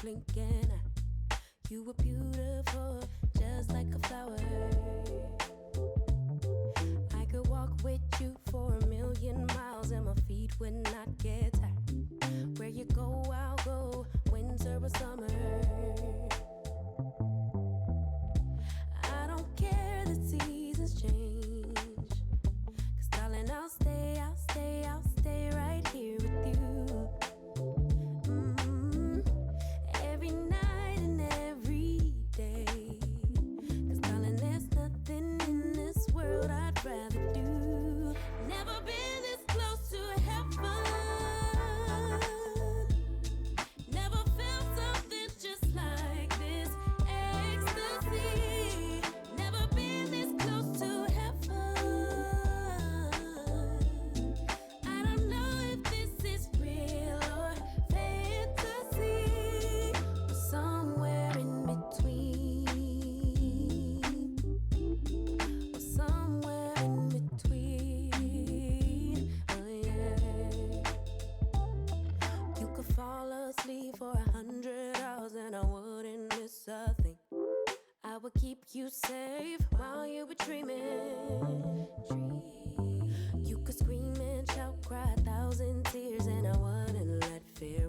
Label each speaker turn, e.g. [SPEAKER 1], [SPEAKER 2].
[SPEAKER 1] blinking. You were beautiful, just like a flower. I could walk with you for 1,000,000 miles and my feet would not get tired. Where you go, I'll go, winter or summer. I don't care the seasons change, 'cause darling, I'll stay right here with you. Every night and every day, 'cause darling, there's nothing in this world I'd rather do. Never been this close to heaven, never felt something just like this ecstasy. Never been this close to heaven. I don't know if this is real or fantasy, or somewhere in between, or somewhere in between. Oh yeah. You could fall asleep for 100 hours and I wouldn't miss a thing. I would keep you safe while you were dreaming. You could scream and shout, cry 1,000 tears, and I wouldn't let fear